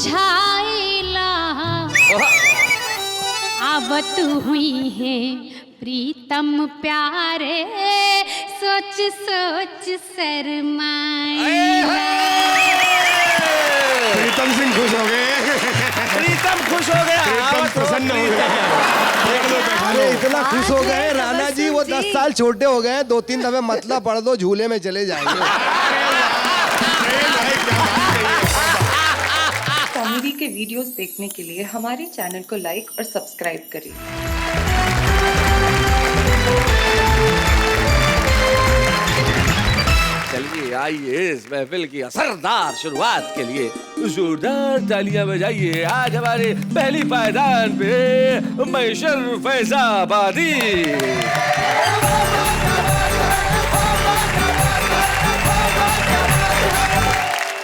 बुझाइला अब तू हुई है प्रीतम प्यारे सोच सोच शर्माइला। प्रीतम सिंह खुश हो गए। प्रीतम खुश हो गया, प्रसन्न हो गया। अरे इतना खुश हो गए राणा जी, वो 10 साल छोटे हो गए, 2-3 दफे मतला पढ़ दो झूले में चले जाएंगे। कॉमेडी के वीडियोस देखने के लिए हमारे चैनल को लाइक और सब्सक्राइब करें। चलिए आइए इस महफिल की असरदार शुरुआत के लिए जोरदार तालियां बजाइए। आज हमारे पहली पायदान पे मैशर फैजाबादी।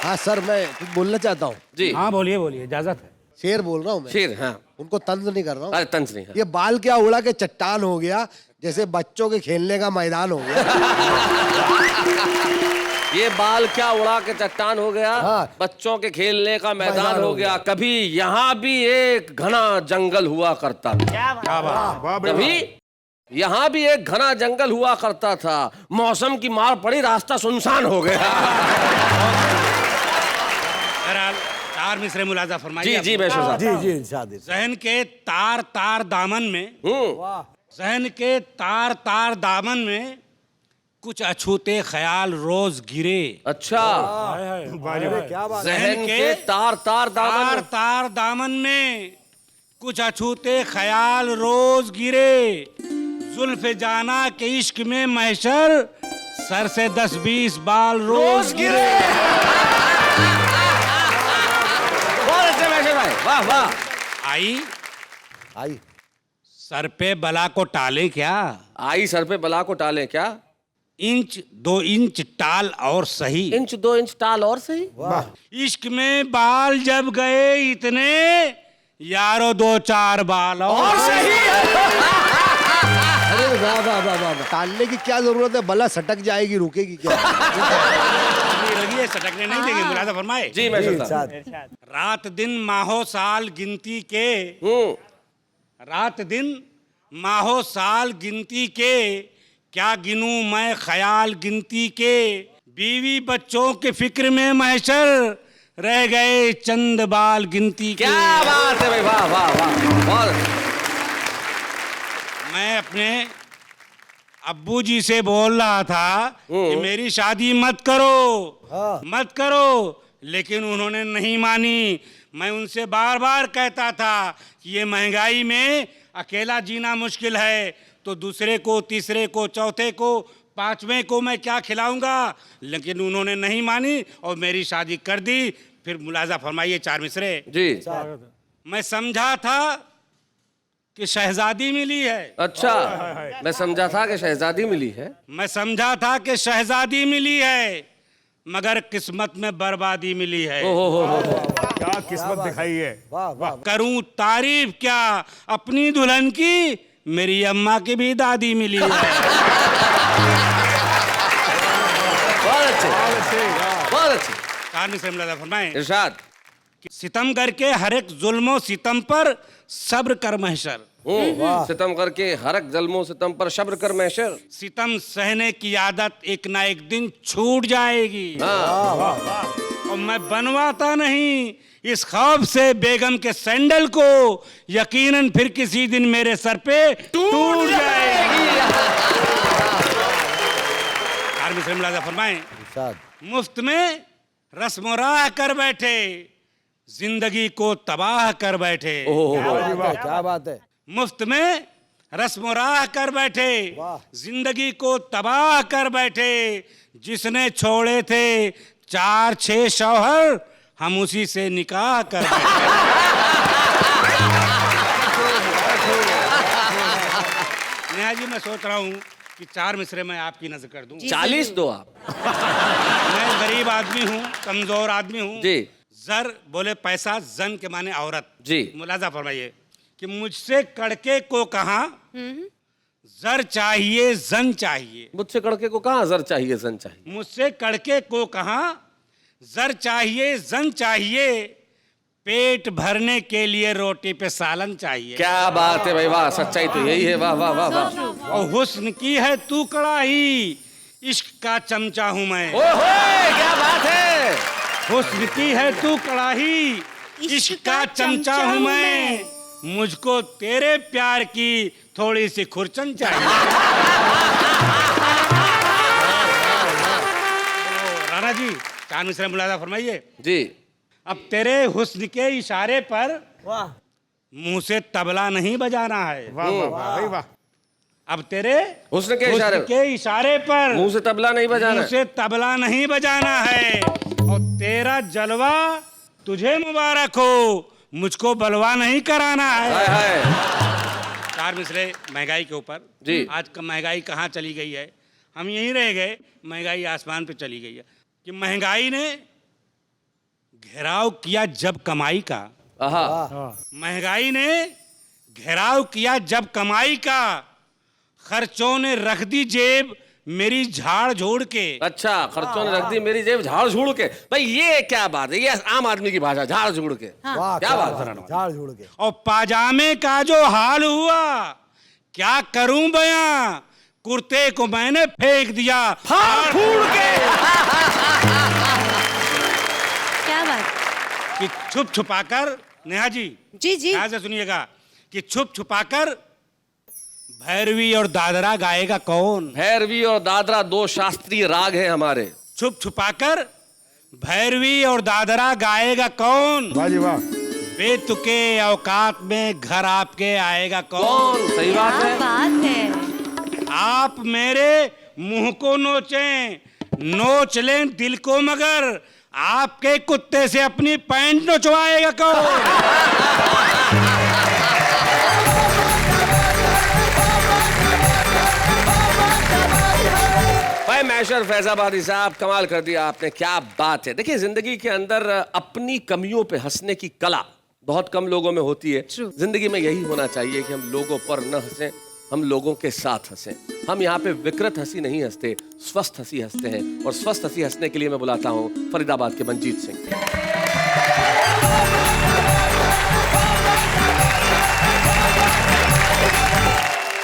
हाँ सर, मैं कुछ बोलना चाहता हूँ। जी हाँ बोलिए बोलिए, इजाजत है। शेर बोल रहा हूँ मैं। शेर, हाँ। उनको तंज नहीं कर रहा हूँ। अरे तंज नहीं, हाँ। ये बाल क्या उड़ा के चट्टान हो गया, जैसे बच्चों के खेलने का मैदान हो गया। ये बाल क्या उड़ा के चट्टान हो गया, हाँ। बच्चों के खेलने का मैदान हो गया। कभी यहाँ भी एक घना जंगल हुआ करता था। कभी यहाँ भी एक घना जंगल हुआ करता था। मौसम की मार पड़ी, रास्ता सुनसान हो गया। तार मिसरे मुलाजा फरमाइए। जी जी मैशर साहब। जी शादी। जहन के तार तार दामन में, जहन के तार तार दामन में कुछ अछूते ख्याल रोज गिरे। अच्छा, क्या बात। जहन के तार तार दामन, तार दामन में कुछ अछूते ख्याल रोज गिरे। जुल्फ जाना के इश्क में महशर सर से 10-20 बाल रोज गिरे। बहुत अच्छे मैशर भाई, वाह वाह। आई आई सर पे बला को टाले क्या, आई सर पे बला को टाले क्या, 1-2 इंच टाल और सही। 1-2 इंच टाल और सही। इश्क में बाल जब गए इतने, यारो 2-4 बाल और सही। अरे वाह वाह वाह वाह। टालने की क्या जरूरत है, बला सटक जाएगी, रुकेगी क्या। लगी है, सटकने नहीं देंगे, मुलाजा फरमाए। जी मैशर साहब। रात दिन माहो साल गिनती के, रात दिन माहो साल गिनती के, क्या गिनूं मैं ख्याल गिनती के। बीवी बच्चों के फिक्र में महशर रह गए चंद बाल गिनती के। क्या बात है भाई, वाह वाह वाह, बहुत। मैं अपने अब्बू जी से बोल रहा था कि मेरी शादी मत करो, मत करो, लेकिन उन्होंने नहीं मानी। मैं उनसे बार बार कहता था कि ये महंगाई में अकेला जीना मुश्किल है, तो दूसरे को, तीसरे को, चौथे को, 5वें को मैं क्या खिलाऊंगा, लेकिन उन्होंने नहीं मानी और मेरी शादी कर दी। फिर मुलाजा फरमाइए 4 मिसरे। जी। मैं समझा था कि शहजादी मिली है। अच्छा, मैं समझा था कि शहजादी मिली है। मैं समझा था कि शहजादी मिली है, मगर किस्मत में बर्बादी मिली है। क्या किस्मत दिखाई है। करूं तारीफ क्या अपनी दुल्हन की, मेरी अम्मा की भी दादी मिली है। बहुत अच्छे, बहुत अच्छे। कहानी से मुलाजा फरमाएं। इरशाद। सितम करके हर एक जुल्मो सितम पर सब्र कर महशर। सितम करके हर एक जुल्मो सितम पर सब्र कर महशर। सितम सहने की आदत एक ना एक दिन छूट जाएगी। और मैं बनवाता नहीं इस खौफ से बेगम के सैंडल को, यकीनन फिर किसी दिन मेरे सर पे टूट जाएगी। मुलाजा फरमाएं। मुफ्त में रस्म राह कर बैठे, जिंदगी को तबाह कर बैठे। क्या बात है। मुफ्त में रस्म राह कर बैठे, जिंदगी को तबाह कर बैठे। जिसने छोड़े थे 4-6 शौहर, हम उसी से निकाह कर बैठे। नेहा जी, मैं सोच रहा हूँ कि 4 मिसरे मैं आपकी नजर कर दूं। 40 दो आप। मैं गरीब आदमी हूँ, कमजोर आदमी हूँ जी। जर बोले पैसा, जन के माने औरत। जी। मुलाजा फरमाइए कि मुझसे कड़के को कहा जर चाहिए जन चाहिए। मुझसे कड़के को कहाँ जर चाहिए जन चाहिए। मुझसे कड़के को कहा जर चाहिए जन चाहिए। पेट भरने के लिए रोटी पे सालन चाहिए। क्या बात है भाई, वाह, सच्चाई तो यही है, वाह वाह वाह वाह। और हुस्न की है तू कड़ाही, इश्क का चमचा हूँ मैं। ओए क्या बात है। हुस्न की है तू कड़ाही, इश्क का चमचा हूँ मैं, मुझको तेरे प्यार की थोड़ी सी खुरचन चाहिए। राणा जी, चांद मिश्रा मुलाजा फरमाइए जी। अब तेरे हुस्न के इशारे पर मुंह से तबला नहीं बजाना है। वाह वाह वाह भाई वाह। अब तेरे हुस्न के इशारे पर मुंह से तबला नहीं बजाना मुंह से तबला नहीं बजाना है। और तेरा जलवा तुझे मुबारक हो, मुझको बलवा नहीं कराना है। हाय हाय। चार मिसरे महंगाई के ऊपर जी। आज का महंगाई कहाँ चली गई है, हम यहीं रह गए, महंगाई आसमान पे चली गई है। कि महंगाई ने घेराव किया जब कमाई का, महंगाई ने घेराव किया जब कमाई का, खर्चों ने रख दी जेब मेरी झाड़ झोड़ के। अच्छा, खर्चों ने रख दी मेरी जेब झाड़ झूड़ के। भाई ये क्या बात है, ये आम आदमी की भाषा, झाड़ झूड़ के। क्या बात है। झाड़ झूड़ के। और पाजामे का जो हाल हुआ क्या करूं बयां, कुर्ते को मैंने फेंक दिया फाड़ फूड़ के। क्या बात। कि छुप छुपाकर, नेहा जी जी जी। ध्यान से सुनिएगा, कि छुप छुपाकर भैरवी और दादरा गाएगा कौन। भैरवी और दादरा दो शास्त्रीय राग हैं हमारे। छुप छुपाकर भैरवी और दादरा गाएगा कौन, वाह जी वाह। बेतुके औकात में घर आपके आएगा कौन। कौन, सही बात क्या है। बात है। आप मेरे मुंह को नोचें, नोच लें दिल को, मगर आपके कुत्ते से अपनी पैंट नोचवाएगा कौन। भाई मैशर फैजाबादी साहब, कमाल कर दिया आपने, क्या बात है। देखिए, जिंदगी के अंदर अपनी कमियों पे हंसने की कला बहुत कम लोगों में होती है। जिंदगी में यही होना चाहिए कि हम लोगों पर न हंसें, हम लोगों के साथ हंसें। हम यहाँ पे विकृत हंसी नहीं हंसते, स्वस्थ हंसी हंसते हैं। और स्वस्थ हंसी हंसने के लिए मैं बुलाता हूँ फरीदाबाद के मनजीत सिंह।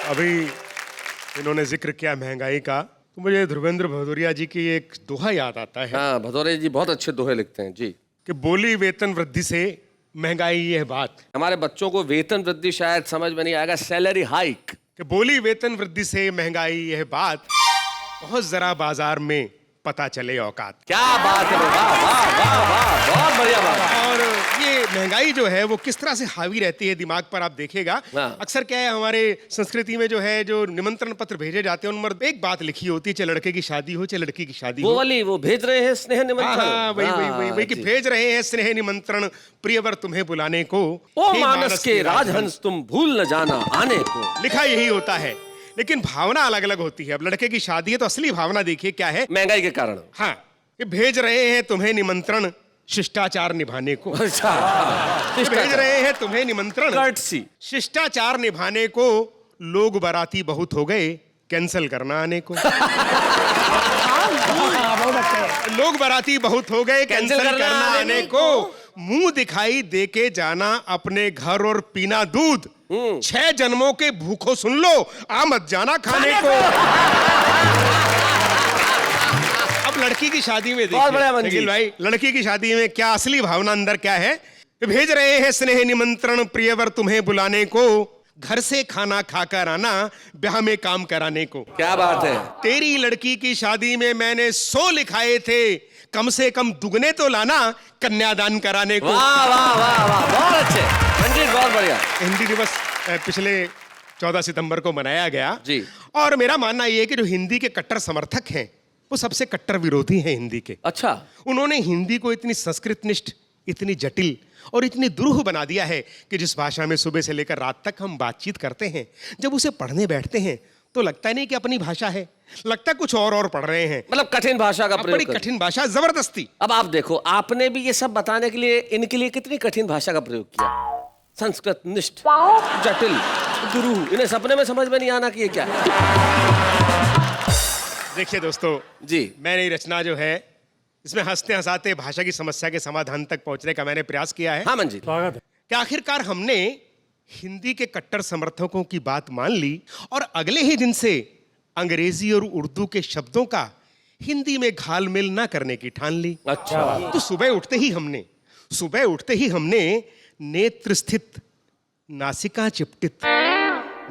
अभी इन्होंने जिक्र किया महंगाई का, तो मुझे ध्रुवेंद्र भदौरिया जी की एक दोहा याद आता है। हाँ, भदौरिया जी बहुत अच्छे दोहे लिखते हैं जी। कि बोली वेतन वृद्धि से महंगाई ये बात। हमारे बच्चों को वेतन वृद्धि शायद समझ में नहीं आएगा, सैलरी हाइक। कि बोली वेतन वृद्धि से महंगाई यह बात, बहुत जरा बाजार में पता चले औकात। क्या बात है, वाह वाह वाह वाह, बहुत बढ़िया बात। और ये महंगाई जो है वो किस तरह से हावी रहती है दिमाग पर, आप देखेगा। अक्सर क्या है, हमारे संस्कृति में जो है, जो निमंत्रण पत्र भेजे जाते हैं उनमें एक बात लिखी होती है, चाहे लड़के की शादी हो चाहे लड़की की शादी वो हो। वाली, वो भेज रहे हैं स्नेह निमंत्रण। हाँ, वही कि भेज रहे हैं स्नेह निमंत्रण प्रियवर तुम्हें बुलाने को, ओ मानस के राजहंस तुम भूल न जाना आने को। लिखा यही होता है, लेकिन भावना अलग अलग होती है। अब लड़के की शादी है तो असली भावना देखिए क्या है, महंगाई के कारण। हाँ, ये भेज रहे हैं तुम्हें निमंत्रण शिष्टाचार निभाने को। अच्छा, भेज रहे हैं तुम्हें निमंत्रण कर्टसी, शिष्टाचार निभाने को, लोग बाराती बहुत हो गए कैंसिल करना आने को। लोग बाराती बहुत हो गए कैंसिल करना आने को, मुंह दिखाई देके जाना अपने घर और पीना दूध, 6 जन्मों के भूखों सुन लो आ मत जाना खाने को। अब लड़की की शादी में देखिए भाई, लड़की की शादी में क्या असली भावना अंदर क्या है। भेज रहे हैं स्नेह निमंत्रण प्रियवर तुम्हें बुलाने को, घर से खाना खाकर आना ब्याह में काम कराने को। क्या बात है। तेरी लड़की की शादी में मैंने 100 लिखाए थे, कम से कम दुगने तो लाना कन्यादान कराने को। वाह वाह वाह वाह, बहुत अच्छे मंजीत, बहुत बढ़िया। हिंदी दिवस पिछले 14 सितंबर को मनाया गया जी। और मेरा मानना यह है कि जो हिंदी के कट्टर समर्थक हैं वो सबसे कट्टर विरोधी हैं हिंदी के। अच्छा, उन्होंने हिंदी को इतनी संस्कृतनिष्ठ, इतनी जटिल और इतनी दुरूह बना दिया है कि जिस भाषा में सुबह से लेकर रात तक हम बातचीत करते हैं, जब उसे पढ़ने बैठते हैं तो लगता नहीं कि अपनी भाषा है, लगता कुछ और पढ़ रहे हैं। मतलब कठिन भाषा का प्रयोग, बड़ी कठिन भाषा, जबरदस्ती। अब आप देखो, आपने भी ये सब बताने के लिए इनके लिए कितनी कठिन भाषा का प्रयोग किया। संस्कृत निष्ठ, जटिल, दुरूह, इन्हें सपने में समझ में नहीं आना कि ये क्या है। देखिए दोस्तों जी, मैंने रचना जो है इसमें हंसते हंसाते भाषा की समस्या के समाधान तक पहुंचने का मैंने प्रयास किया है हाँ मंजीत, कि आखिरकार हमने हिंदी के कट्टर समर्थकों की बात मान ली और अगले ही दिन से अंग्रेजी और उर्दू के शब्दों का हिंदी में घालमेल ना करने की ठान ली। अच्छा। तो सुबह उठते ही हमने नेत्र स्थित, नासिका चिपटित,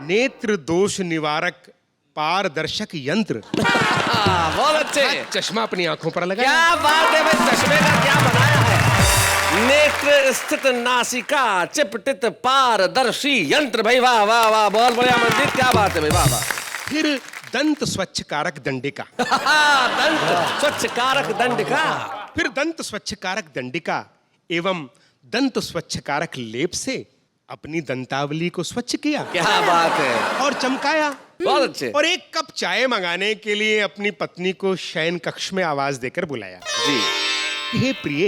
नेत्र दोष निवारक पारदर्शक यंत्र बहुत अच्छे। चश्मा अपनी आंखों पर लगाया। क्या बात है भाई, चश्मे का क्या बनाया है। नेत्र स्थित, नासिका चिपटित, पारदर्शी यंत्र। भाई वाह वाह वाह, बहुत बढ़िया मंजीत, क्या बात है भाई, वाह वाह। फिर दंत स्वच्छ कारक दंडिका। दंत स्वच्छ कारक दंडिका। फिर दंत स्वच्छ कारक दंडिका एवं दंत स्वच्छ कारक लेप से अपनी दंतावली को स्वच्छ किया। क्या बात है, और चमकाया। बहुत अच्छे। और एक कप चाय मंगाने के लिए अपनी पत्नी को शयन कक्ष में आवाज देकर बुलाया। जी। हे प्रिय,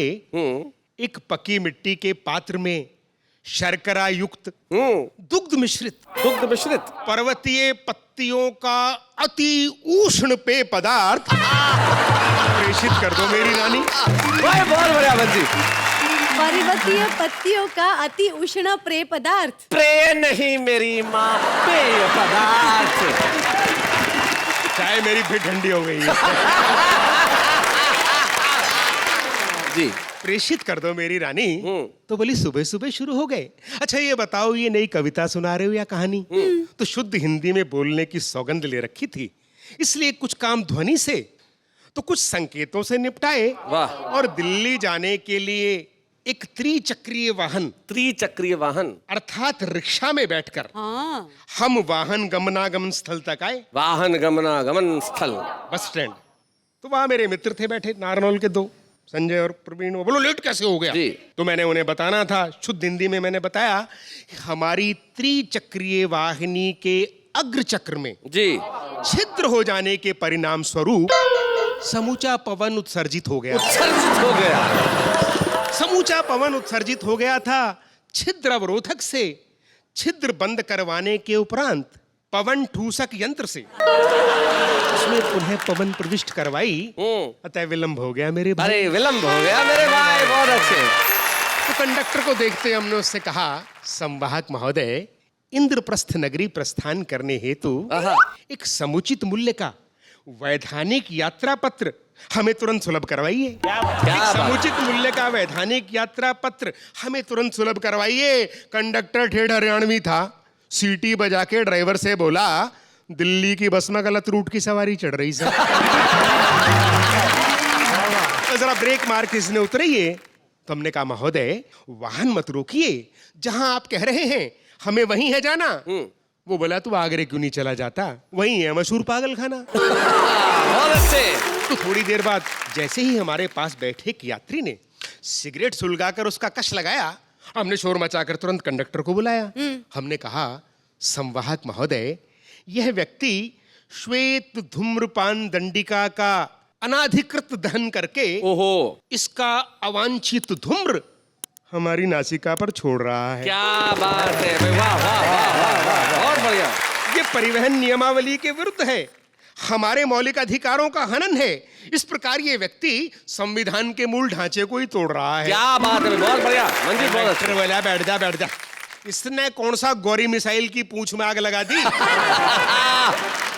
एक पकी मिट्टी के पात्र में शर्करा युक्त दुग्ध मिश्रित पर्वतीय पत्तियों का अति उष्ण पेय पदार्थ प्रेषित कर दो मेरी रानी। बहुत बढ़िया मंजीत। पर्वतीय पत्तियों का अति उष्ण पेय पदार्थ। प्रेय नहीं मेरी माँ, पेय पदार्थ। चाय मेरी फिर ठंडी हो गई है। जी। प्रेषित कर दो मेरी रानी। तो बोली सुबह सुबह शुरू हो गए। अच्छा ये बताओ, ये नई कविता सुना रहे हो या कहानी? तो शुद्ध हिंदी में बोलने की सौगंध ले रखी थी, इसलिए कुछ काम ध्वनि से तो कुछ संकेतों से निपटाए। वाह। और दिल्ली जाने के लिए एक त्रिचक्रीय वाहन अर्थात रिक्शा में बैठकर हम वाहन गमनागमन स्थल तक आए। वाहन गमनागमन स्थल, बस स्टैंड। तो वहां मेरे मित्र थे बैठे, नारनौल के दो, संजय और प्रवीण। वो बोलो लेट कैसे हो गया? तो मैंने उन्हें बताना था, शुद्ध हिंदी में मैंने बताया कि हमारी त्रिचक्रीय वाहिनी के अग्रचक्र में जी छिद्र हो जाने के परिणाम स्वरूप समूचा पवन उत्सर्जित हो गया। समूचा पवन उत्सर्जित हो गया था। छिद्र अवरोधक से छिद्र बंद करवाने के उपरांत पवन ठूसक यंत्र से उसमें पुनः पवन प्रविष्ट करवाई। अतः विलंब हो गया मेरे भाई। अरे विलंब हो गया मेरे भाई, बहुत अच्छे। तो कंडक्टर को देखते हमने उससे कहा, संवाहक महोदय, इंद्रप्रस्थ नगरी प्रस्थान करने हेतु एक समुचित मूल्य का वैधानिक यात्रा पत्र हमें तुरंत सुलभ करवाइए। एक समुचित मूल्य का वैधानिक यात्रा पत्र हमें तुरंत सुलभ करवाइए। कंडक्टर ठेठ हरियाणवी था, सीटी बजा के ड्राइवर से बोला, दिल्ली की बस में गलत रूट की सवारी चढ़ रही सर। जरा ब्रेक मार के इसने उतरिए। तो हमने कहा, महोदय वाहन मत रोकिए, जहां आप कह रहे हैं हमें वहीं है जाना। वो बोला, तू आगरे क्यों नहीं चला जाता, वहीं है मशहूर पागल खाना। बहुत अच्छे। तो थोड़ी देर बाद जैसे ही हमारे पास बैठे एक यात्री ने सिगरेट सुलगाकर उसका कश लगाया, हमने शोर मचाकर तुरंत कंडक्टर को बुलाया। हमने कहा, संवाहक महोदय, यह व्यक्ति श्वेत धूम्रपान दंडिका का अनाधिकृत दहन करके इसका अवांछित धूम्र हमारी नासिका पर छोड़ रहा है। क्या बात है, वाह वाह वाह वाह, बहुत बढ़िया। ये परिवहन नियमावली के विरुद्ध है, हमारे मौलिक अधिकारों का हनन है। इस प्रकार ये व्यक्ति संविधान के मूल ढांचे को ही तोड़ रहा है। क्या बात है, बहुत बढ़िया मंजीत, बहुत अच्छा। बोला, बैठ जा। इसने कौन सा गौरी मिसाइल की पूंछ में आग लगा दी?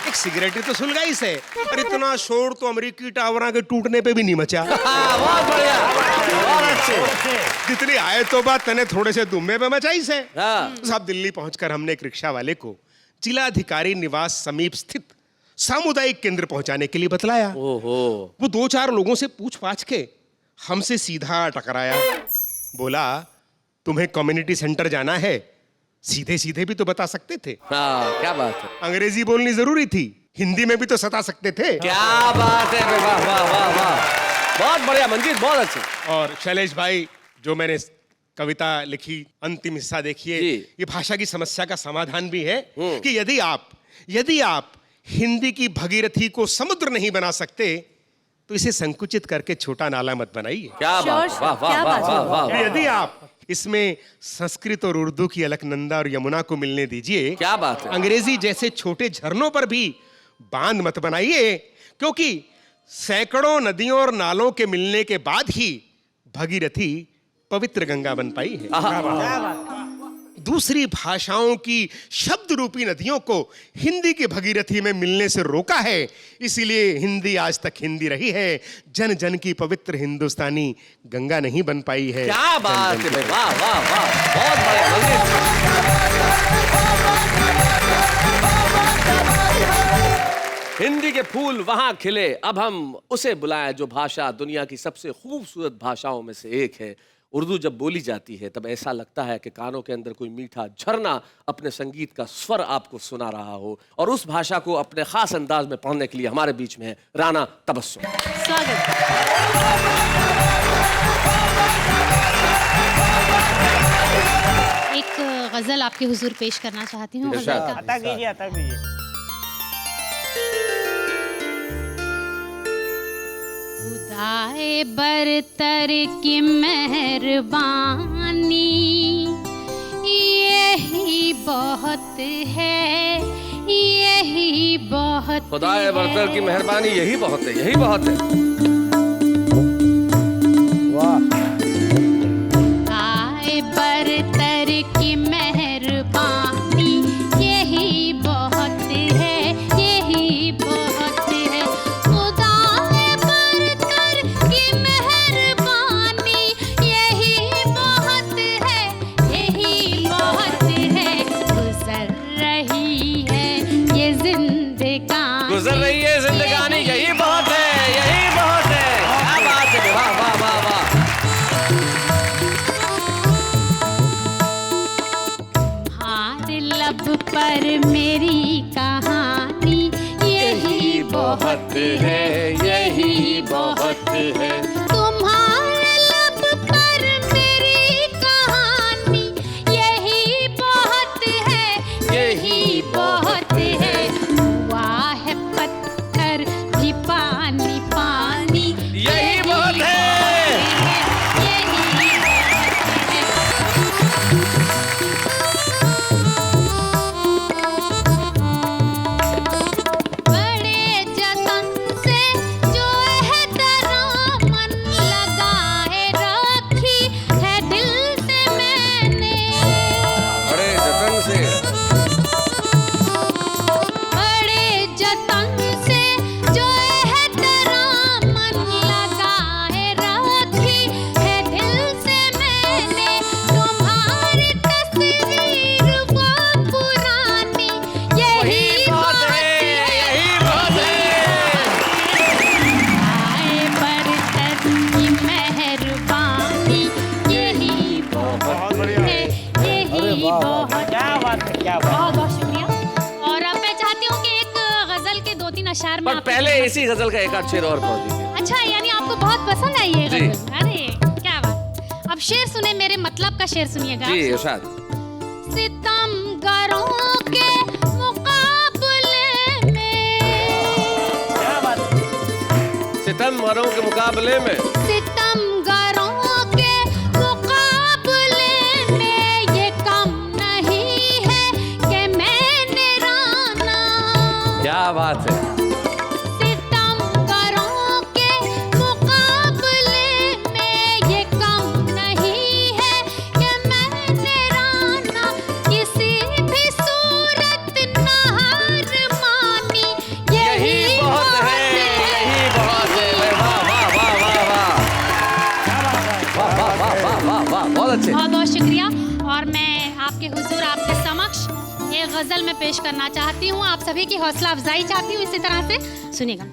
एक सिगरेट तो सुलगाई से, और इतना शोर तो अमेरिकी टावरों के टूटने पे भी नहीं मचा। बहुत बढ़िया, बहुत अच्छे। जितनी आए तो बात तने थोड़े से दुम्बे पे मचाई से। साहब दिल्ली पहुंचकर हमने एक रिक्शा वाले को जिलाधिकारी निवास समीप स्थित सामुदायिक केंद्र पहुंचाने के लिए बतलाया। वो 2-4 लोगों से पूछ पाछ के हमसे सीधा टकराया। बोला, तुम्हें कम्युनिटी सेंटर जाना है? सीधे सीधे भी तो बता सकते थे। क्या बात है, अंग्रेजी बोलनी जरूरी थी, हिंदी में भी तो सता सकते थे। क्या बात है, वाह वाह वाह वाह, बहुत बढ़िया मंजीत, बहुत अच्छे। और शैलेश भाई, जो मैंने कविता लिखी, अंतिम हिस्सा देखिए, ये भाषा की समस्या का समाधान भी है कि यदि आप हिंदी की भगीरथी को समुद्र नहीं बना सकते तो इसे संकुचित करके छोटा नाला मत बनाइए। क्या बात, वाह वाह वाह वाह। यदि आप इसमें संस्कृत और उर्दू की अलकनंदा और यमुना को मिलने दीजिए। क्या बात है। अंग्रेजी जैसे छोटे झरनों पर भी बांध मत बनाइए, क्योंकि सैकड़ों नदियों और नालों के मिलने के बाद ही भगीरथी पवित्र गंगा बन पाई है। दूसरी भाषाओं की शब्द रूपी नदियों को हिंदी की भगीरथी में मिलने से रोका है, इसीलिए हिंदी आज तक हिंदी रही है। जन जन की पवित्र हिंदुस्तानी गंगा नहीं बन पाई है। क्या बात है भाई, वाह वाह वाह, बहुत बढ़िया। हिंदी के फूल वहां खिले, अब हम उसे बुलाएं जो भाषा दुनिया की सबसे खूबसूरत भाषाओं में से एक है। उर्दू जब बोली जाती है तब ऐसा लगता है कि कानों के अंदर कोई मीठा झरना अपने संगीत का स्वर आपको सुना रहा हो। और उस भाषा को अपने खास अंदाज में पढ़ने के लिए हमारे बीच में है राना तबस्सुम। स्वागत। एक गजल आपके हुजूर पेश करना चाहती हूँ। गजल का अता कीजिए। खुदाए बरतर की मेहरबानी यही बहुत है, यही बहुत। खुदाए बरतर की मेहरबानी यही बहुत है, यही बहुत है। वाह। खुदाए बरतर की मेहरबानी यही बहुत है, यही बहुत है। खुदाए बरतर की मेहरबानी यही बहुत है, यही बहुत है। गुजर रही है ये जिंदगानी, गुजर रही है जिंदगानी यही बहुत है, यही बहुत है। क्या बात है, वाह वाह वाह वाह। तुम्हारे लब पर मेरी कहानी यही बहुत है, यही बहुत है। तुम्हारे लब पर मेरी कहानी यही बहुत है, यही बहुत है। हुआ है पत्थर भी पानी पानी यही बहुत है। यही बड़े जतन से जो है मन लगाए रखी है दिल से मैंने। बड़े जतन से, बड़े जतन से जो है मन लगाए रखी है दिल से मैंने। तुम्हारी तस्वीर वो पुरानी यही बहुत है, यही बहुत है। आए बरतर की मेहरबानी यही बहुत है, यही बहुत है। क्या बात है, क्या बात। बहुत बहुत शुक्रिया। और अब मैं चाहती हूँ कि एक गजल के 2-3 अशआर में पर आपके पहले सामने- इसी गजल का एक आध शेर और पढ़ दीजिए। अच्छा, यानी आपको बहुत पसंद आई ये जी। गजल। अरे क्या बात। अब शेर सुने, मेरे मतलब का शेर सुनिएगा। जी इरशाद। सितमगरों के मुकाबले में, क्या बात है। सितमगरों के मुकाबले में, सितमगरों के मुकाबले में ये कम नहीं है कि मैंने राना। क्या बात है। सितमगरों के मुकाबले में ये कम नहीं है कि मैंने राना। किसी भी सूरत न हार मानी यही बहुत है, यही बहुत है। वाह वाह वाह वाह वाह वाह वाह वाह वाह वाह वाह, बहुत अच्छे। बहुत बहुत शुक्रिया। और मैं आपके हुजूर आपके समक्ष ये गजल में पेश करना चाहती हूँ। आप सभी की हौसला अफजाई चाहती हूँ, इसी तरह से सुनिएगा।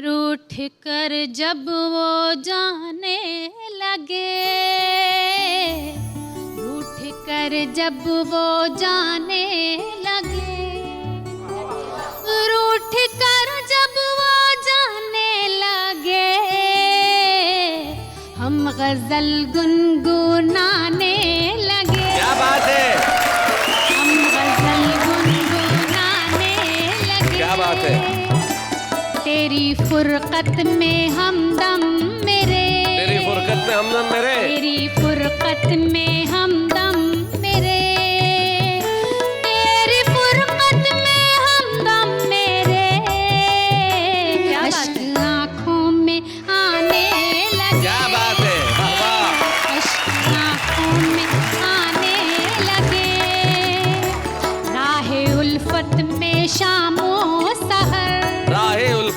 रूठ कर जब वो जाने लगे, रूठ कर जब वो जाने लगे, रूठ कर जब वो जाने लगे, हम गजल गुनगुनाने लगे। क्या बात है, हम गजल गुनगुनाने लगे। क्या बात है। तेरी फुरकत में हमदम मेरे, तेरी फुरकत में हमदम मेरे, तेरी फुरकत में हमदम मेरे, तेरी फुरकत में हमदम मेरे। अश्क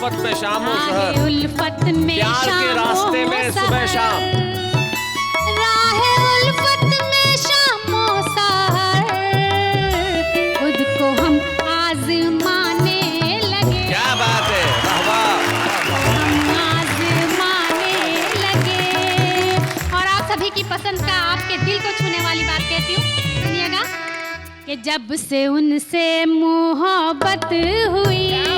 उल्फत में शामो राहे सहर, उल्फत में प्यार के शामो रास्ते में सुबह शाम। राहे उल्फत में शामो सहर, खुद को हम आजमाने लगे। क्या बात है, वाह वाह। हम आजमाने लगे। और आप सभी की पसंद का, आपके दिल को छूने वाली बात कहती हूँ, सुनिएगा कि जब से उनसे मोहब्बत हुई, जब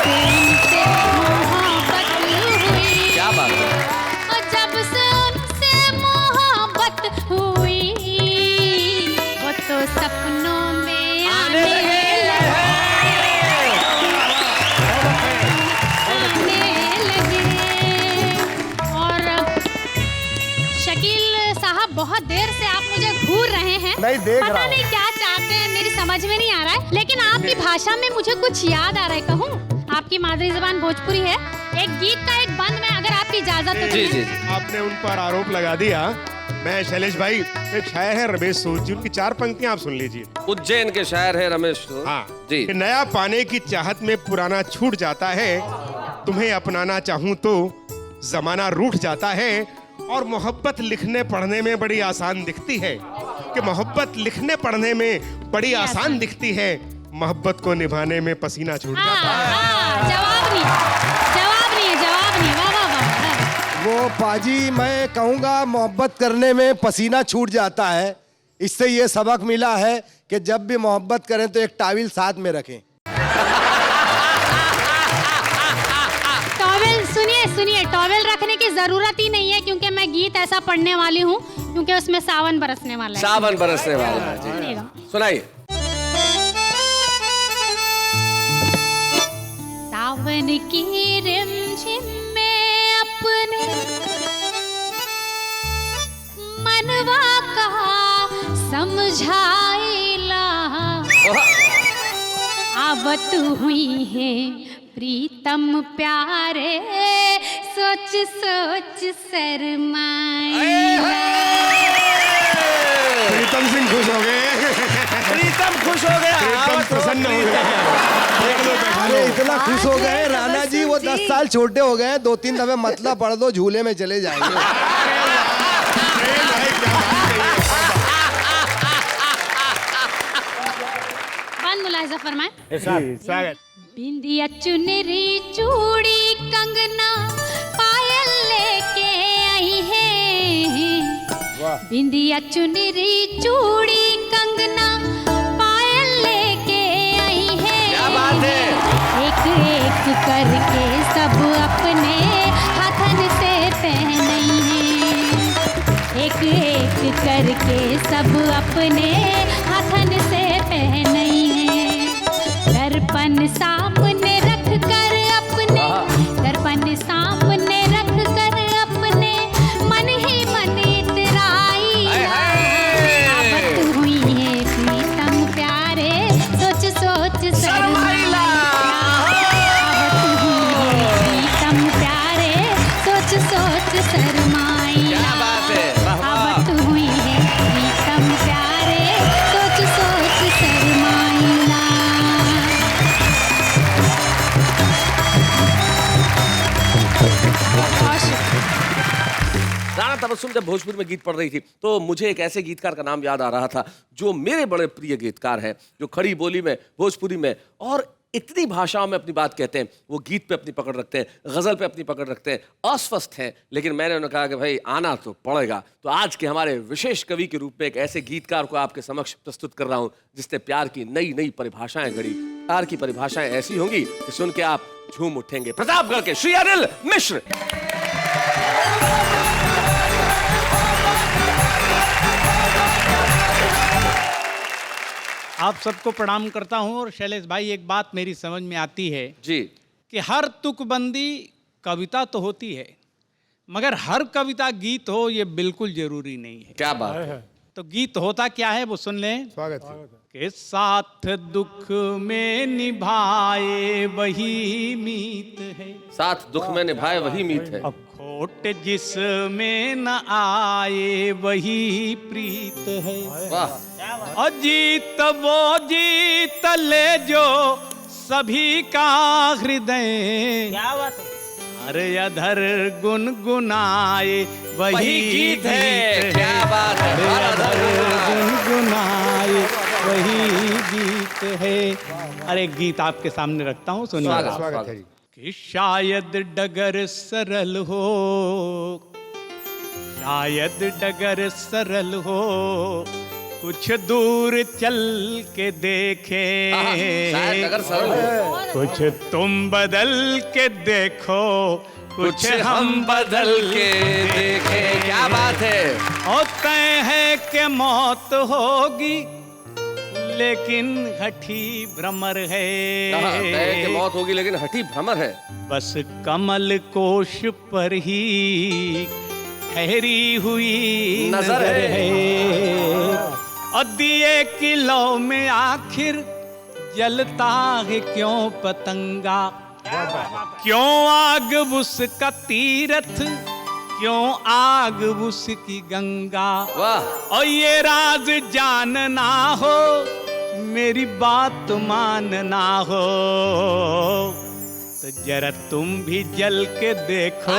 से उनसे मोहब्बत हुई, क्या बात है। और जब से उनसे मोहब्बत हुई, वो तो सपनों में आने लगे, आने लगे। और शकील साहब, बहुत देर से आप मुझे घूर रहे हैं। नहीं, देख पता रहा हूं। नहीं क्या चाहते हैं, मेरी समझ में नहीं आ रहा है, लेकिन आपकी भाषा में मुझे कुछ याद आ रहा है। कहूँ, आपकी मादरी जबान भोजपुरी है। एक गीत का एक बंद में, अगर आपकी इजाजत हो तो जी मैं- जी। आपने उन पर आरोप लगा दिया। मैं शैलेश भाई, एक शायर है रमेश सूद जी, उनकी 4 पंक्तियां आप सुन लीजिए। उज्जैन के शायर है रमेश। हाँ जी। कि नया पाने की चाहत में पुराना छूट जाता है, तुम्हें अपनाना चाहूं तो जमाना रूठ जाता है। और मोहब्बत लिखने पढ़ने में बड़ी आसान दिखती है, कि मोहब्बत लिखने पढ़ने में बड़ी आसान दिखती है, मोहब्बत को निभाने में पसीना छूट जाता है। जवाब नहीं, जवाब नहीं, जवाब नहीं। वाह वाह वाह। वो पाजी, मैं कहूँगा मोहब्बत करने में पसीना छूट जाता है। इससे ये सबक मिला है कि जब भी मोहब्बत करें तो एक टाविल साथ में रखें। टॉवेल, सुनिए सुनिए, टॉवेल रखने की जरूरत ही नहीं है, क्योंकि मैं गीत ऐसा पढ़ने वाली हूँ, क्योंकि उसमें सावन बरसने वाला है। सावन बरसने वाला है। जी। सुनिएगा। सुनाइए। सावन की रिमझिम में अपने मनवा का समझाइला, आवत हुई है प्रीतम प्यारे, सोच सोच शर्माइला। प्रीतम सिंह खुश हो गए, प्रीतम खुश हो गया। प्रीतम प्रसन्न हो गए। देख लो, बैठा लो। अरे इतना खुश हो गए राणा जी, वो 10 साल छोटे हो गए। 2-3 दफे मतलब पढ़ दो, झूले में चले जाएंगे। बंद मुलाहिजा फरमाए। स्वागत। बिंदिया चुनरी चूड़ी कंगना पायल लेके आई है, बिंदिया चुनरी चूड़ी कंगना पायल लेके आई है। क्या बात है। एक एक करके सब अपने हाथन से पहनी है, एक एक करके सब अपने हाथन से पहनी है। दर्पण सामने रख कर अपने, दर्पण सामने रख कर अपने मन ही मन इतराई। आवत हुई है प्रीतम प्यारे, सोच सोच शर्माइला। आवत हुई है प्रीतम प्यारे, सोच सोच शर्माइला। क्या बात है, वाह वाह। आवत हुई है प्रीतम प्यारे, सोच सोच शर्माइला। राणा तबस्सुम जब भोजपुरी में गीत पढ़ रही थी, तो मुझे एक ऐसे गीतकार का नाम याद आ रहा था जो मेरे बड़े प्रिय गीतकार हैं, जो खड़ी बोली में, भोजपुरी में और इतनी भाषाओं में अपनी बात कहते हैं। वो गीत पे अपनी पकड़ रखते हैं, गजल पे अपनी पकड़ रखते हैं, अस्वस्थ हैं, लेकिन मैंने उन्हें कहा कि भाई आना तो पड़ेगा। तो आज के हमारे विशेष कवि के रूप में एक ऐसे गीतकार को आपके समक्ष प्रस्तुत कर रहा हूं, जिसने प्यार की नई नई परिभाषाएं गढ़ी। प्यार की परिभाषाएं ऐसी होंगी कि सुन के आप झूम उठेंगे। प्रतापगढ़ के श्री अनिल मिश्र। आप सबको प्रणाम करता हूं। और शैलेश भाई, एक बात मेरी समझ में आती है जी। कि हर तुकबंदी कविता तो होती है, मगर हर कविता गीत हो ये बिल्कुल जरूरी नहीं है। क्या बात है। तो गीत होता क्या है वो सुन लें। स्वागत के साथ दुख में निभाए वही मीत है, साथ दुख में निभाए वही मीत है। अब खोट जिसमें न आए वही प्रीत है। वाह। अजीत वो जीत ले जो सभी का हृदय क्या बात है? अरे अधर गुनगुनाए वही गीत है। क्या बात है? अरे हर अधर अधर गुनगुनाए वही गीत है। अरे गीत आपके सामने रखता हूँ, सुनिए। स्वागत है जी। कि शायद डगर सरल हो, शायद डगर सरल हो, कुछ दूर चल के देखे, शायद अगर सरल हो। कुछ तुम बदल के देखो, कुछ हम बदल के देखे। क्या बात है? और तय है कि मौत होगी लेकिन हठी भ्रमर है। तय कि मौत होगी लेकिन हठी भ्रमर है। बस कमल कोश पर ही ठहरी हुई नजर है। और दिए की लौ में आखिर जलता है क्यों पतंगा, क्यों आग उसका तीरथ, क्यों आग उसकी गंगा। वाह। और ये राज जानना हो, मेरी बात मानना हो, तो जरा तुम भी जल के देखो।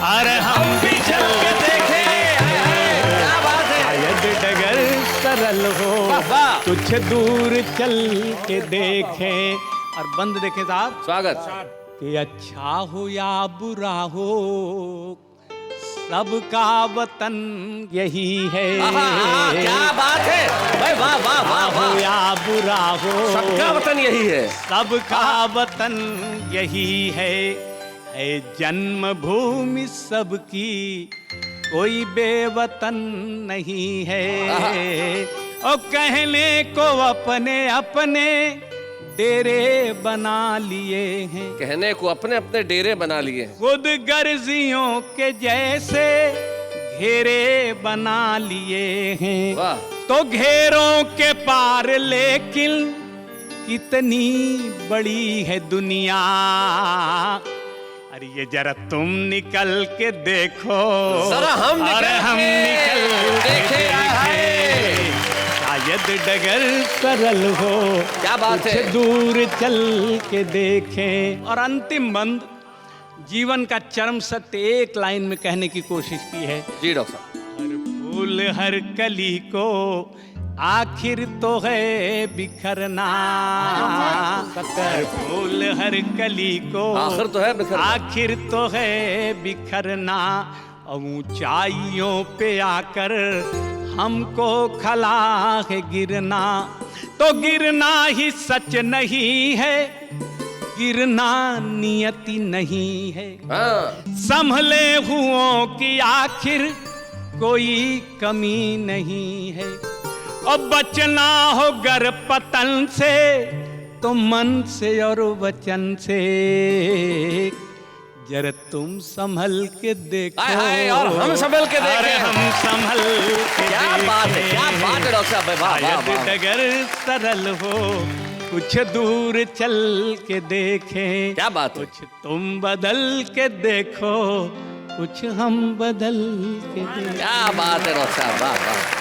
अरे हम भी जल के देखे। क्या बात है? शायद डगर सरल हो, वाह। कुछ दूर चल के देखें। और बंद देखें साहब। स्वागत। कि अच्छा हो या बुरा हो, सबका वतन यही है। क्या बात है भाई, वाह वाह वाह हो वाह। या बुरा हो, सबका वतन यही है। सबका वतन यही है जन्मभूमि सबकी, कोई बेवतन नहीं है। और कहने को अपने अपने डेरे बना लिए हैं, कहने को अपने अपने डेरे बना लिए हैं। खुद गर्जियों के जैसे घेरे बना लिए हैं। वाह। तो घेरों के पार लेकिन कितनी बड़ी है दुनिया। अरे ये जरा तुम निकल के देखो, जरा हम निकल अरे हम के निकल के देखे। शायद डगर सरल हो, क्या बात कुछ है? दूर चल के देखें। और अंतिम बंद, जीवन का चरम सत्य एक लाइन में कहने की कोशिश की है। जी डॉक्टर साहब। हर फूल हर कली को आखिर तो है बिखरना, हर फूल हर कली को आखिर तो है बिखरना। आखिर तो है बिखरना। और ऊंचाइयों पे आकर हमको खला है गिरना, तो गिरना ही सच नहीं है, गिरना नियति नहीं है। हाँ। संभले हुओं की आखिर कोई कमी नहीं है। और बचना हो गर पतन से तो मन से और वचन से, जरा तुम संभल के देखो। हाय हाय, और हम संभल के देखें। अरे हम संभल के क्या बात है, क्या बात है डॉक्टर साहब, वाह वाह वाह। डगर सरल हो, कुछ दूर चल के देखें। क्या बात है? कुछ तुम बदल के देखो, कुछ हम बदल के देखें। क्या बात है डॉक्टर साहब, वाह वाह।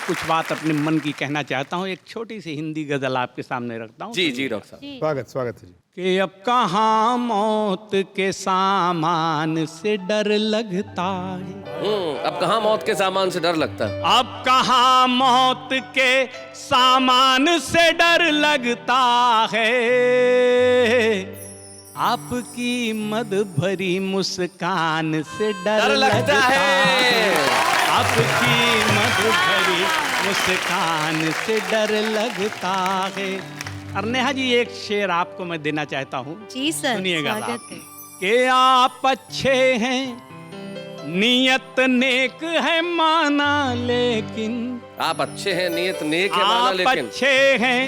कुछ बात अपने मन की कहना चाहता हूँ। एक छोटी सी हिंदी गजल आपके सामने रखता हूँ। जी जी डॉक्टर साहब। स्वागत स्वागत है जी। कि अब कहाँ मौत के सामान से डर लगता है, अब कहाँ मौत के सामान से डर लगता है। अब कहाँ मौत के सामान से डर लगता है, आपकी मद भरी मुस्कान से डर लगता है, आपकी मद भरी मुस्कान से डर लगता है। और नेहा जी, एक शेर आपको मैं देना चाहता हूँ। जी सर, सुनिएगा स्वागत आप। है। कि आप अच्छे हैं, नियत नेक है माना लेकिन, आप अच्छे हैं, नियत नेक है माना आप लेकिन, अच्छे हैं,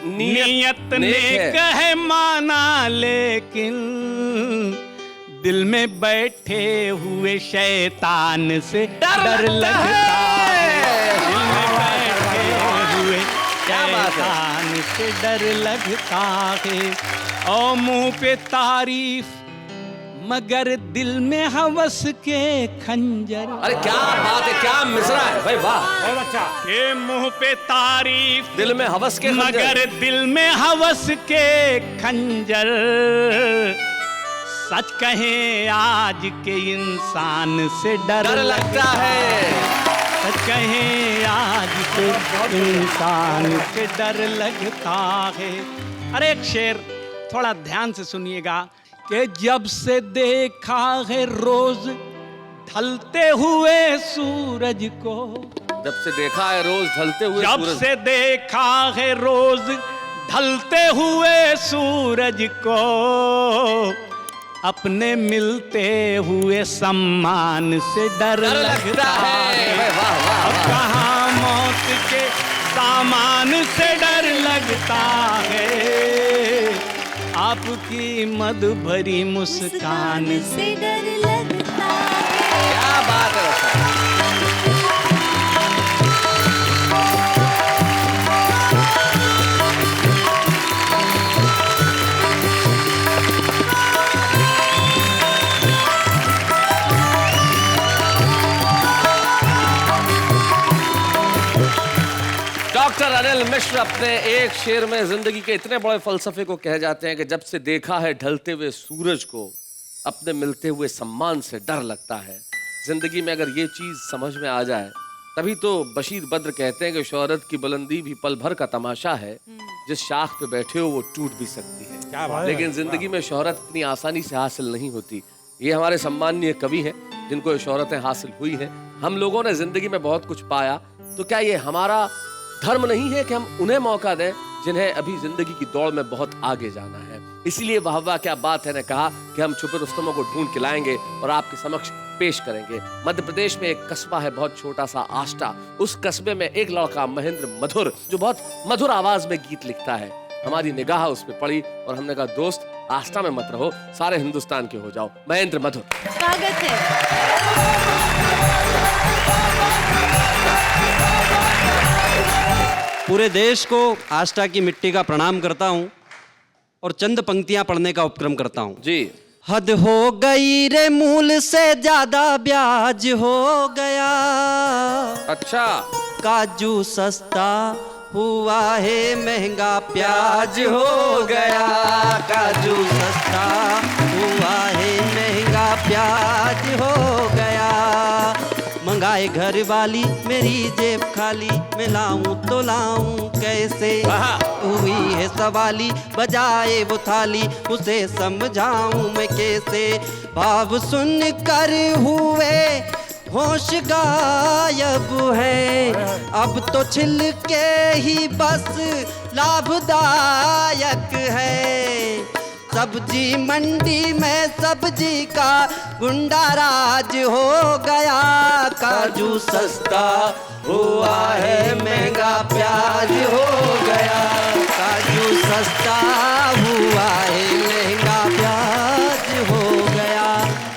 नियत नेक है माना लेकिन, दिल में बैठे हुए शैतान से डर लगता है, दिल में बैठे हुए शैतान से डर लगता है। और मुंह पे तारीफ मगर दिल में हवस के खंजर। अरे क्या बात है, क्या मिसरा है भाई, वाह। बहुत अच्छा। के मुंह पे तारीफ, दिल में हवस के खंजर। मगर दिल में हवस के खंजर। सच कहें आज के इंसान से डर लगता है। सच कहें आज के इंसान से डर लगता है। अरे एक शेर थोड़ा ध्यान से सुनिएगा कि जब से देखा है रोज ढलते हुए सूरज को, जब से देखा है रोज ढलते हुए जब सूरज, से देखा है रोज ढलते हुए सूरज को, अपने मिलते हुए सम्मान से डर लगता है। वाह वाह। अब कहाँ मौत के सामान से डर लगता है, आपकी मद भरी मुस्कान से डर लगता है। क्या बात है। डॉक्टर अनिल मिश्र अपने एक शेर में जिंदगी के इतने बड़े फलसफे को कह जाते हैं कि जब से देखा है ढलते हुए सूरज को, अपने मिलते हुए सम्मान से डर लगता है। जिंदगी में अगर ये चीज समझ में आ जाए, तभी तो बशीर बद्र कहते हैं कि शोहरत की बुलंदी भी पल भर का तमाशा है, जिस शाख पे बैठे हो वो टूट भी सकती है। लेकिन जिंदगी में शोहरत इतनी आसानी से हासिल नहीं होती। ये हमारे सम्माननीय कवि हैं जिनको ये शोहरतें हासिल हुई हैं। हम लोगों ने जिंदगी में बहुत कुछ पाया, तो क्या ये हमारा धर्म नहीं है कि हम उन्हें मौका दें जिन्हें अभी जिंदगी की दौड़ में बहुत आगे जाना है? इसीलिए वाह वाह क्या बात है ने कहा कि हम छुपे रुस्तमों को ढूंढ के लाएंगे और आपके समक्ष पेश करेंगे। मध्य प्रदेश में एक कस्बा है बहुत छोटा सा, आष्टा। उस कस्बे में एक लड़का महेंद्र मधुर, जो बहुत मधुर आवाज में गीत लिखता है। हमारी निगाह उस पर पड़ी और हमने कहा दोस्त आष्टा में मत रहो, सारे हिंदुस्तान के हो जाओ। महेंद्र मधुर, स्वागत है। पूरे देश को आष्टा की मिट्टी का प्रणाम करता हूं और चंद पंक्तियां पढ़ने का उपक्रम करता हूं जी। हद हो गई रे, मूल से ज्यादा ब्याज हो गया। अच्छा। काजू सस्ता हुआ है, महंगा प्याज हो गया। काजू सस्ता हुआ है, महंगा प्याज हो गया। मंगाए घर वाली, मेरी जेब खाली, मैं लाऊं तो लाऊं कैसे। हुई है सवाली, बजाए वो थाली, उसे समझाऊं मैं कैसे। भाव सुन कर हुए होश गायब है, अब तो छिलके ही बस लाभदायक है। सब्जी मंडी में सब्जी का गुंडा राज हो गया। काजू सस्ता हुआ है, महंगा प्याज हो गया। काजू सस्ता हुआ है, महंगा प्याज हो गया।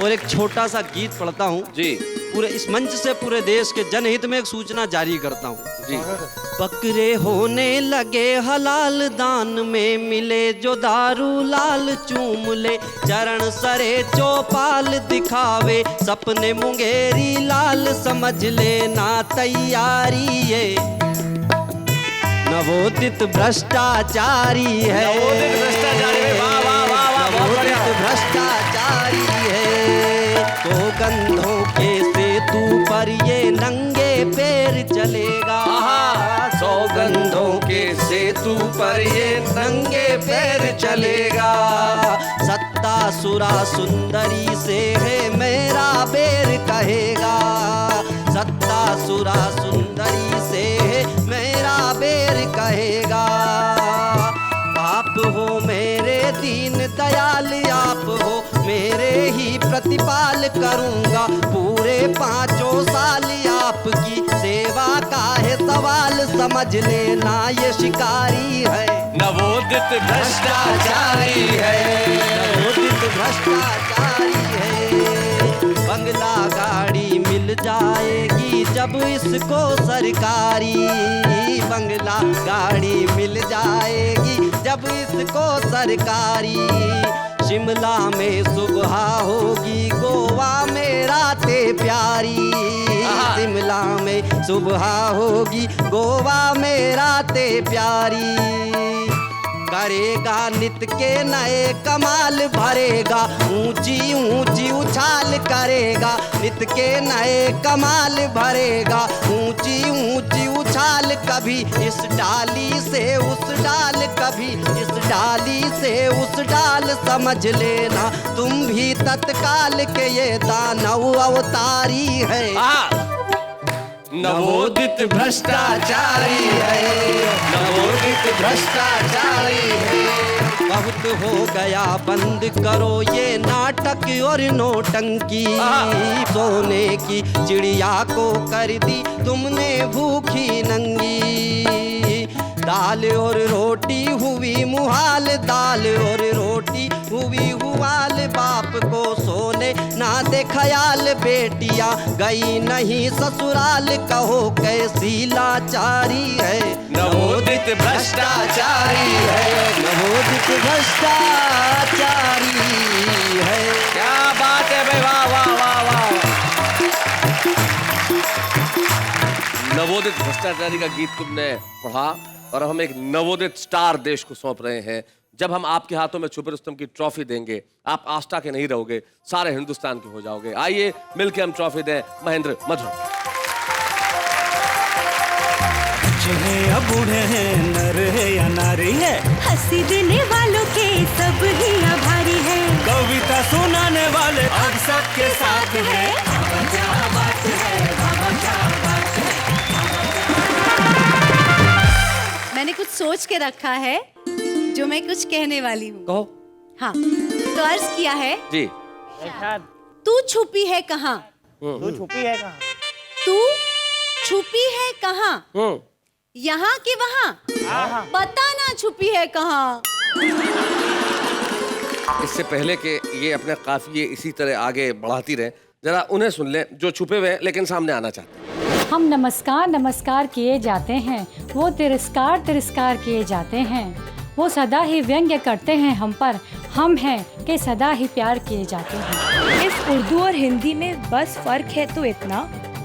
और एक छोटा सा गीत पढ़ता हूँ जी। पूरे इस मंच से पूरे देश के जनहित में एक सूचना जारी करता हूँ जी। बकरे होने लगे हलाल, दान में मिले जो दारू लाल। चूम ले चरण सरे चौपाल, दिखावे सपने मुंगेरी लाल। समझ लेना तैयारी ये नवोदित भ्रष्टाचारी है। नवोदित भ्रष्टाचारी है। तो गंधों के सेतु पर ये नंगे पैर चलेगा। सौगंधों के सेतु पर ये नंगे पैर चलेगा। सत्ता सुरा सुंदरी से है, मेरा बेर कहेगा। सत्ता सुरा सुंदरी से है, मेरा बेर कहेगा। आप हो मेरे दीन दयाल, आप हो मेरे ही प्रतिपाल। करूंगा पूरे 5 साल, आपकी सेवा का है सवाल। समझ लेना ये शिकारी है, नवोदित भ्रष्टाचारी है। नवोदित भ्रष्टाचारी है। बंगला गाड़ी मिल जाएगी जब इसको सरकारी। बंगला गाड़ी मिल जाएगी जब इसको सरकारी। शिमला में सुबह होगी, गोवा में रातें प्यारी। शिमला में सुबह होगी, गोवा में रातें प्यारी। करेगा नित के नए कमाल भरेगा, ऊंची ऊंची उछाल करेगा। नित के नए कमाल भरेगा, ऊंची ऊंची उछाल। कभी इस डाली से उस डाल, कभी इस डाली से उस डाल। समझ लेना तुम भी तत्काल के ये दानव अवतारी है। नवोदित भ्रष्टाचारी है, नवोदित भ्रष्टाचारी है। बहुत हो गया, बंद करो ये नाटक और नोटंकी। सोने की चिड़िया को कर दी तुमने भूखी नंगी। दाल और रोटी हुई मुहाल, दाल और रोटी हुई हुआल। बाप को सोने ना दे ख्याल, बेटियां गई नहीं ससुराल। कहो कैसी लाचारी है, नवोदित भ्रष्टाचारी है, नवोदित भ्रष्टाचारी है। क्या बात है भाई, वाह वाह वाह वाह। नवोदित भ्रष्टाचारी का गीत तुमने पढ़ा और हम एक नवोदित स्टार देश को सौंप रहे हैं। जब हम आपके हाथों में छुपे रुस्तम की ट्रॉफी देंगे, आप आस्था के नहीं रहोगे, सारे हिंदुस्तान के हो जाओगे। आइए मिलके हम ट्रॉफी दें महेंद्र मधुर। या बूढ़े हैं, नर है या नारी है, हंसी देने वालों के सब ही आभारी है। कविता सुनाने वाले अब सबके साथ है। मैंने कुछ सोच के रखा है जो मैं कुछ कहने वाली हूँ। कहो। हाँ, तो अर्ज किया है जी। तू छुपी है कहाँ, तू छुपी है कहाँ, तू छुपी है कहाँ, यहाँ के वहाँ, पता ना छुपी है कहाँ। इससे पहले कि ये अपने काफिये इसी तरह आगे बढ़ाती रहे, जरा उन्हें सुन ले जो छुपे हुए हैं लेकिन सामने आना चाहते हैं। हम नमस्कार नमस्कार किए जाते हैं, वो तिरस्कार तिरस्कार किए जाते हैं। वो सदा ही व्यंग्य करते हैं हम पर, हम हैं कि सदा ही प्यार किए जाते हैं। इस उर्दू और हिंदी में बस फर्क है तो इतना,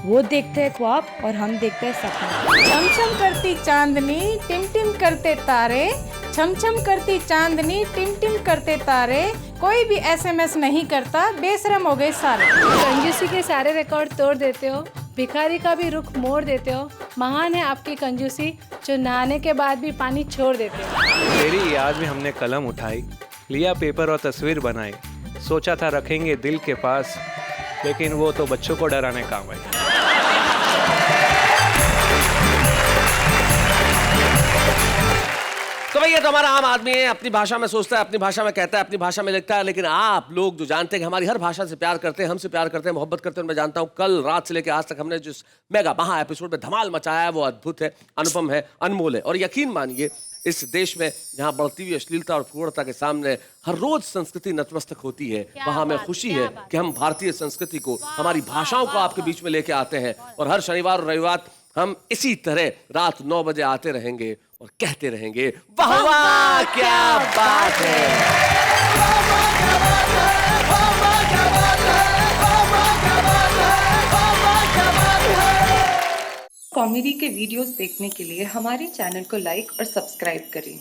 वो देखते हैं ख्वाब और हम देखते हैं सपना। छमछम करती चांदनी टिम टिम करते तारे, छमछम करती चांदनी टिम टिम करते तारे। कोई भी SMS नहीं करता, बेशरम हो गए सारे। कंजूसी के सारे रिकॉर्ड तोड़ देते हो, भिखारी का भी रुख मोड़ देते हो। महान है आपकी कंजूसी, जो नहाने के बाद भी पानी छोड़ देते हो। तेरी याद में हमने कलम उठाई, लिया पेपर और तस्वीर बनाई। सोचा था रखेंगे दिल के पास, लेकिन वो तो बच्चों को डराने काम आई। तो भैया तो हमारा आम आदमी है, अपनी भाषा में सोचता है, अपनी भाषा में कहता है, अपनी भाषा में लिखता है। लेकिन आप लोग जो जानते हैं कि हमारी हर भाषा से प्यार करते हैं, हमसे प्यार करते हैं, मोहब्बत करते हैं। मैं जानता हूँ कल रात से लेकर आज तक हमने जिस मेगा महा एपिसोड में धमाल मचाया है वो अद्भुत है, अनुपम है, अनमोल है। और यकीन मानिए इस देश में जहाँ बढ़ती हुई अश्लीलता और फूड़ता के सामने हर रोज संस्कृति नतमस्तक होती है, वहाँ हमें खुशी है कि हम भारतीय संस्कृति को, हमारी भाषाओं को आपके बीच में लेके आते हैं। और हर शनिवार और रविवार हम इसी तरह रात 9 बजे आते रहेंगे और कहते रहेंगे वाह वाह क्या बात है। कॉमेडी के वीडियोस देखने के लिए हमारे चैनल को लाइक और सब्सक्राइब करें।